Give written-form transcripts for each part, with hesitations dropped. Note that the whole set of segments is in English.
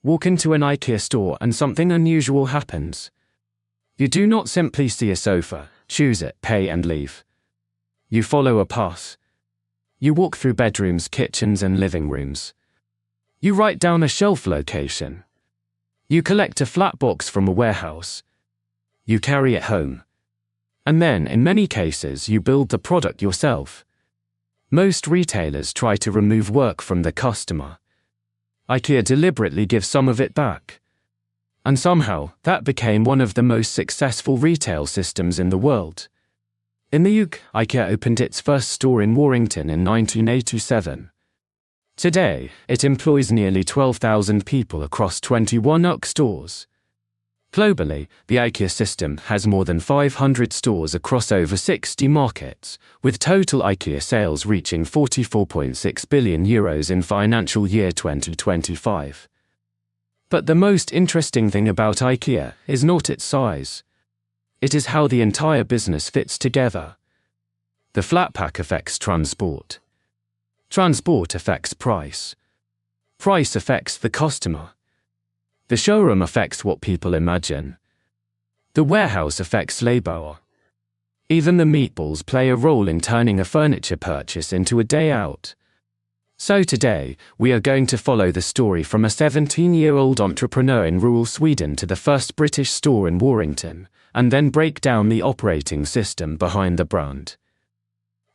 Walk into an IKEA store and something unusual happens. You do not simply see a sofa, choose it, pay and leave. You follow a path. You walk through bedrooms, kitchens and living rooms. You write down a shelf location. You collect a flat box from a warehouse. You carry it home. And then, in many cases, you build the product yourself. Most retailers try to remove work from the customer. IKEA deliberately gives some of it back. And somehow, that became one of the most successful retail systems in the world. In the UK, IKEA opened its first store in Warrington in 1987. Today, it employs nearly 12,000 people across 21 UK stores. Globally, the IKEA system has more than 500 stores across over 60 markets, with total IKEA sales reaching €44.6 billion in financial year 2025. But the most interesting thing about IKEA is not its size. It is how the entire business fits together. The flat pack affects transport. Transport affects price. Price affects the customer. The showroom affects what people imagine. The warehouse affects labor. Even the meatballs play a role in turning a furniture purchase into a day out. So today, we are going to follow the story from a 17-year-old entrepreneur in rural Sweden to the first British store in Warrington, and then break down the operating system behind the brand.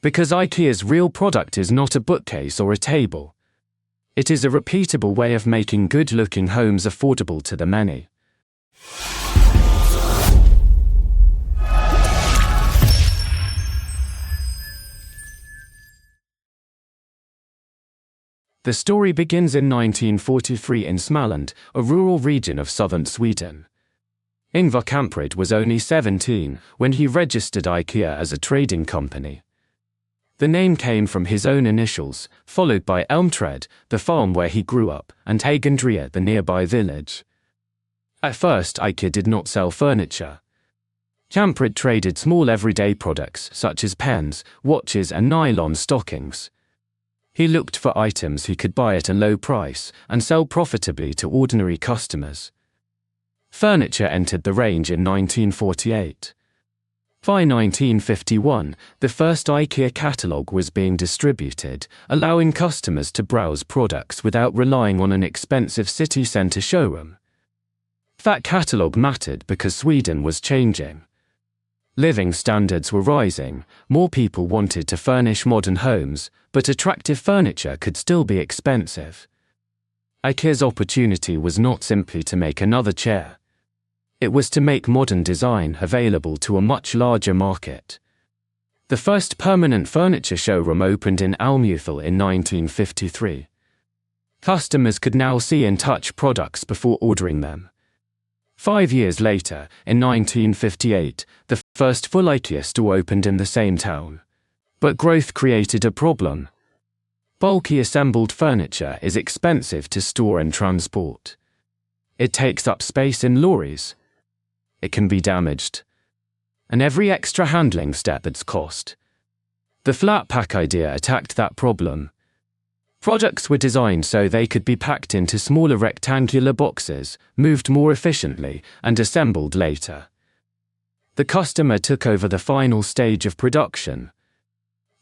Because IKEA's real product is not a bookcase or a table. It is a repeatable way of making good-looking homes affordable to the many. The story begins in 1943 in Småland, a rural region of southern Sweden. Ingvar Kamprad was only 17 when he registered IKEA as a trading company. The name came from his own initials, followed by Elmträd, the farm where he grew up, and Hagandria, the nearby village. At first, IKEA did not sell furniture. Kamprad traded small everyday products such as pens, watches and nylon stockings. He looked for items he could buy at a low price and sell profitably to ordinary customers. Furniture entered the range in 1948. By 1951, the first IKEA catalogue was being distributed, allowing customers to browse products without relying on an expensive city centre showroom. That catalogue mattered because Sweden was changing. Living standards were rising, more people wanted to furnish modern homes, but attractive furniture could still be expensive. IKEA's opportunity was not simply to make another chair. It was to make modern design available to a much larger market. The first permanent furniture showroom opened in Almuthel in 1953. Customers could now see and touch products before ordering them. 5 years later, in 1958, the first full IKEA store opened in the same town. But growth created a problem. Bulky assembled furniture is expensive to store and transport. It takes up space in lorries. It can be damaged. And every extra handling step adds cost. The flat pack idea attacked that problem. Products were designed so they could be packed into smaller rectangular boxes, moved more efficiently, and assembled later. The customer took over the final stage of production.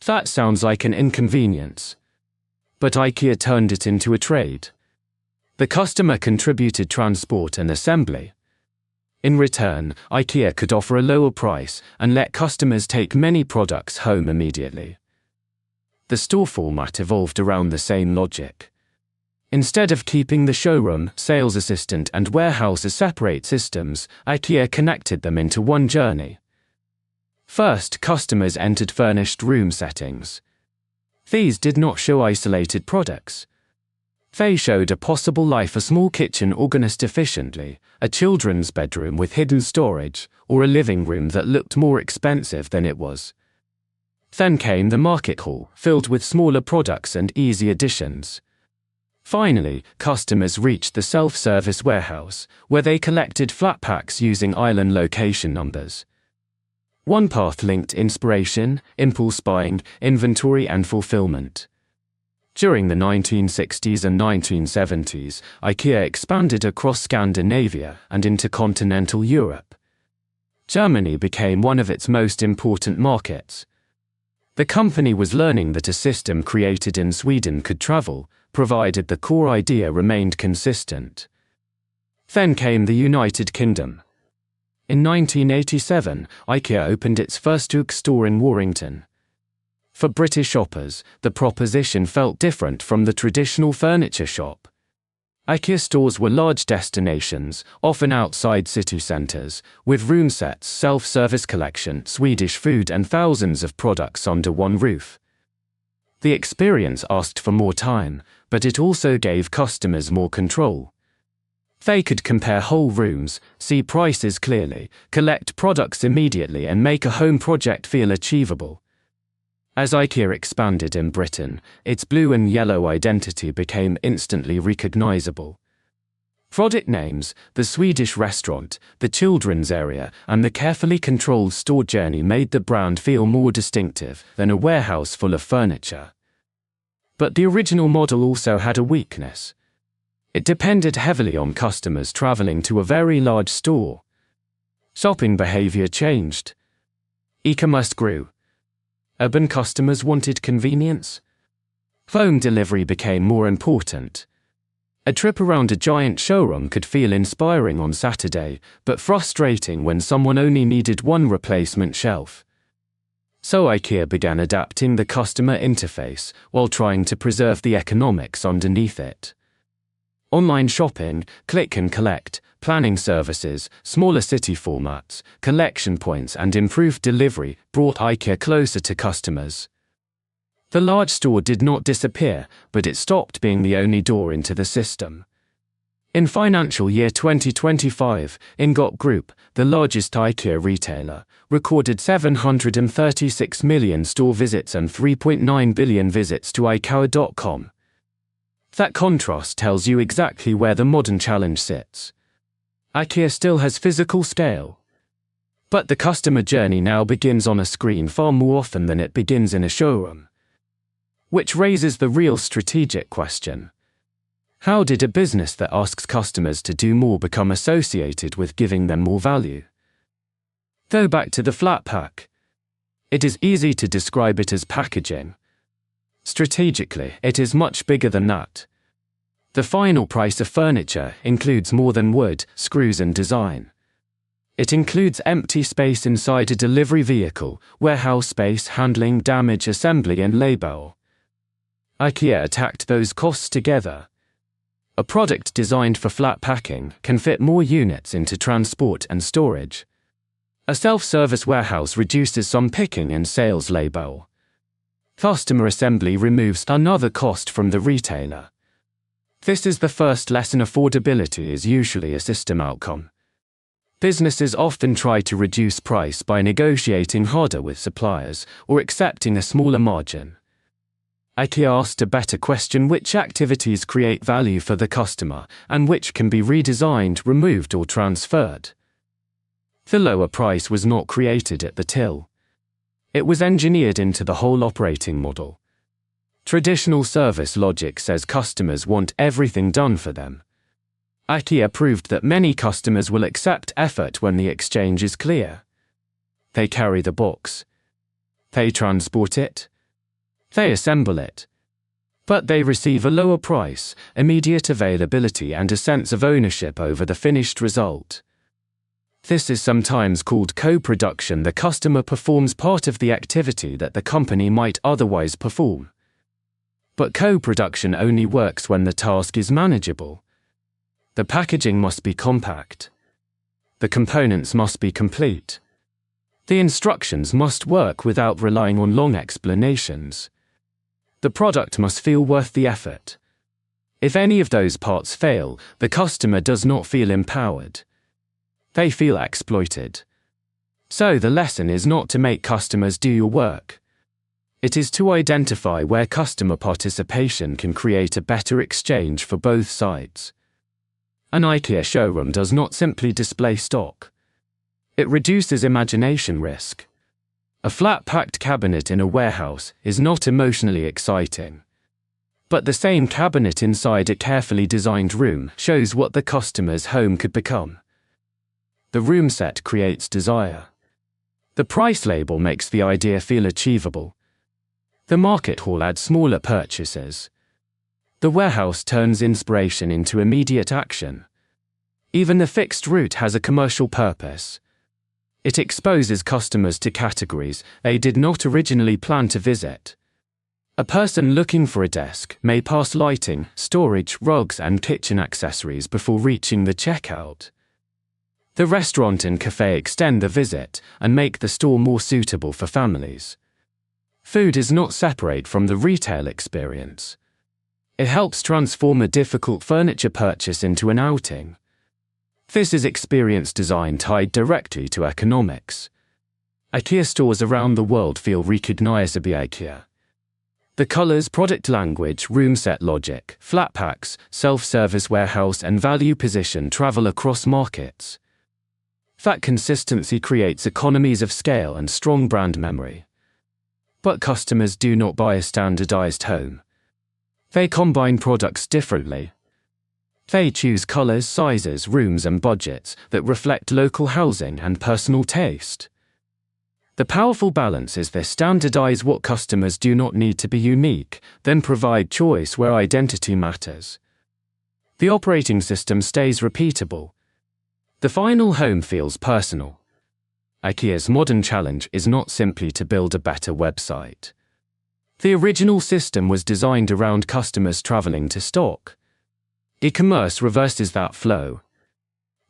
That sounds like an inconvenience. But IKEA turned it into a trade. The customer contributed transport and assembly. In return, IKEA could offer a lower price and let customers take many products home immediately. The store format evolved around the same logic. Instead of keeping the showroom, sales assistant and warehouse as separate systems, IKEA connected them into one journey. First, customers entered furnished room settings. These did not show isolated products. They showed a possible life: a small kitchen organized efficiently, a children's bedroom with hidden storage, or a living room that looked more expensive than it was. Then came the market hall, filled with smaller products and easy additions. Finally, customers reached the self-service warehouse, where they collected flat packs using island location numbers. One path linked inspiration, impulse buying, inventory and fulfillment. During the 1960s and 1970s, IKEA expanded across Scandinavia and into continental Europe. Germany became one of its most important markets. The company was learning that a system created in Sweden could travel, provided the core idea remained consistent. Then came the United Kingdom. In 1987, IKEA opened its first UG store in Warrington. For British shoppers, the proposition felt different from the traditional furniture shop. IKEA stores were large destinations, often outside city centres, with room sets, self-service collection, Swedish food and thousands of products under one roof. The experience asked for more time, but it also gave customers more control. They could compare whole rooms, see prices clearly, collect products immediately and make a home project feel achievable. As IKEA expanded in Britain, its blue and yellow identity became instantly recognisable. Product names, the Swedish restaurant, the children's area, and the carefully controlled store journey made the brand feel more distinctive than a warehouse full of furniture. But the original model also had a weakness. It depended heavily on customers travelling to a very large store. Shopping behaviour changed. E-commerce grew. Urban customers wanted convenience. Home delivery became more important. A trip around a giant showroom could feel inspiring on Saturday, but frustrating when someone only needed one replacement shelf. So IKEA began adapting the customer interface while trying to preserve the economics underneath it. Online shopping, click and collect, planning services, smaller city formats, collection points and improved delivery brought IKEA closer to customers. The large store did not disappear, but it stopped being the only door into the system. In financial year 2025, Ingvar Group, the largest IKEA retailer, recorded 736 million store visits and 3.9 billion visits to IKEA.com. That contrast tells you exactly where the modern challenge sits. IKEA still has physical scale. But the customer journey now begins on a screen far more often than it begins in a showroom. Which raises the real strategic question. How did a business that asks customers to do more become associated with giving them more value? Go back to the flat pack. It is easy to describe it as packaging. Strategically, it is much bigger than that. The final price of furniture includes more than wood, screws and design. It includes empty space inside a delivery vehicle, warehouse space, handling, damage, assembly and labor. IKEA attacked those costs together. A product designed for flat packing can fit more units into transport and storage. A self-service warehouse reduces some picking and sales labor. Customer assembly removes another cost from the retailer. This is the first lesson. Affordability is usually a system outcome. Businesses often try to reduce price by negotiating harder with suppliers or accepting a smaller margin. IKEA asked a better question: which activities create value for the customer and which can be redesigned, removed or transferred? The lower price was not created at the till. It was engineered into the whole operating model. Traditional service logic says customers want everything done for them. IKEA proved that many customers will accept effort when the exchange is clear. They carry the box. They transport it. They assemble it. But they receive a lower price, immediate availability and a sense of ownership over the finished result. This is sometimes called co-production. The customer performs part of the activity that the company might otherwise perform. But co-production only works when the task is manageable. The packaging must be compact. The components must be complete. The instructions must work without relying on long explanations. The product must feel worth the effort. If any of those parts fail, the customer does not feel empowered. They feel exploited. So the lesson is not to make customers do your work. It is to identify where customer participation can create a better exchange for both sides. An IKEA showroom does not simply display stock. It reduces imagination risk. A flat-packed cabinet in a warehouse is not emotionally exciting. But the same cabinet inside a carefully designed room shows what the customer's home could become. The room set creates desire. The price label makes the idea feel achievable. The market hall adds smaller purchases. The warehouse turns inspiration into immediate action. Even the fixed route has a commercial purpose. It exposes customers to categories they did not originally plan to visit. A person looking for a desk may pass lighting, storage, rugs, and kitchen accessories before reaching the checkout. The restaurant and cafe extend the visit and make the store more suitable for families. Food is not separate from the retail experience. It helps transform a difficult furniture purchase into an outing. This is experience design tied directly to economics. IKEA stores around the world feel recognisable IKEA. The colors, product language, room set logic, flat packs, self-service warehouse and value position travel across markets. That consistency creates economies of scale and strong brand memory. But customers do not buy a standardized home. They combine products differently. They choose colors, sizes, rooms and budgets that reflect local housing and personal taste. The powerful balance is they standardize what customers do not need to be unique, then provide choice where identity matters. The operating system stays repeatable. The final home feels personal. IKEA's modern challenge is not simply to build a better website. The original system was designed around customers traveling to stock. E-commerce reverses that flow.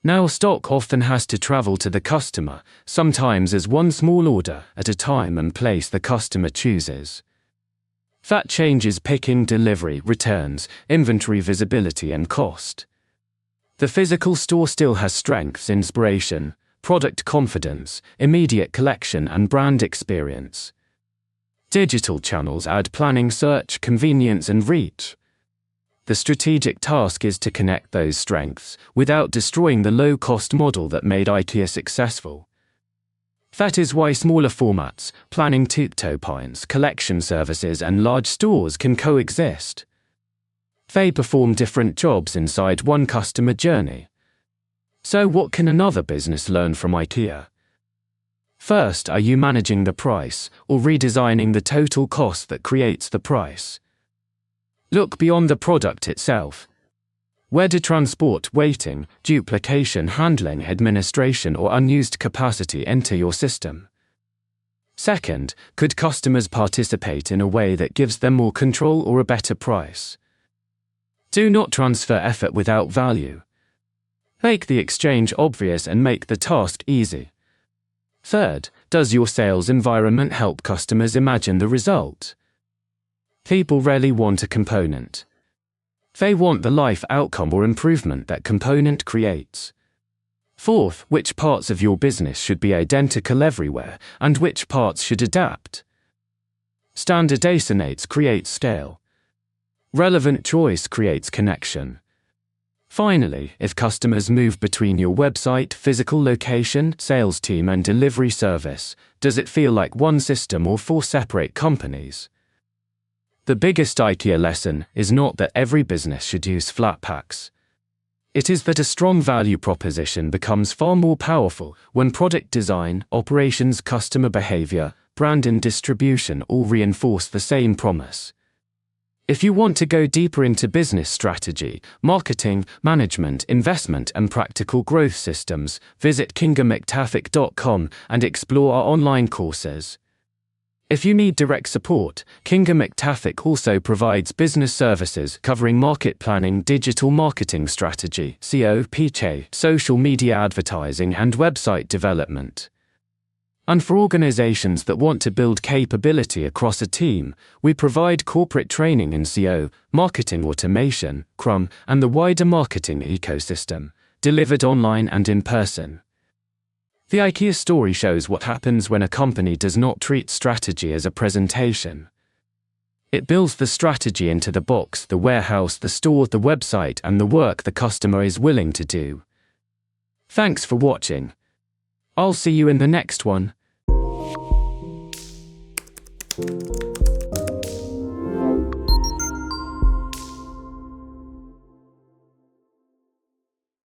Now stock often has to travel to the customer, sometimes as one small order at a time and place the customer chooses. That changes picking, delivery, returns, inventory visibility and cost. The physical store still has strengths, inspiration, product confidence, immediate collection and brand experience. Digital channels add planning, search, convenience and reach. The strategic task is to connect those strengths without destroying the low-cost model that made IKEA successful. That is why smaller formats, planning tutorials, collection services and large stores can coexist. They perform different jobs inside one customer journey. So what can another business learn from IKEA? First, are you managing the price or redesigning the total cost that creates the price? Look beyond the product itself. Where do transport, waiting, duplication, handling, administration or unused capacity enter your system? Second, could customers participate in a way that gives them more control or a better price? Do not transfer effort without value. Make the exchange obvious and make the task easy. Third, does your sales environment help customers imagine the result? People rarely want a component. They want the life outcome or improvement that component creates. Fourth, which parts of your business should be identical everywhere, and which parts should adapt? Standardization creates scale. Relevant choice creates connection. Finally, if customers move between your website, physical location, sales team and delivery service, does it feel like one system or four separate companies? The biggest IKEA lesson is not that every business should use flat packs. It is that a strong value proposition becomes far more powerful when product design, operations, customer behavior, brand and distribution all reinforce the same promise. If you want to go deeper into business strategy, marketing, management, investment and practical growth systems, visit Kingacademic.com and explore our online courses. If you need direct support, Kingacademic also provides business services covering market planning, digital marketing strategy, SEO, PCA, social media advertising and website development. And for organizations that want to build capability across a team, we provide corporate training in SEO, marketing automation, Scrum, and the wider marketing ecosystem, delivered online and in person. The IKEA story shows what happens when a company does not treat strategy as a presentation. It builds the strategy into the box, the warehouse, the store, the website, and the work the customer is willing to do. Thanks for watching. I'll see you in the next one.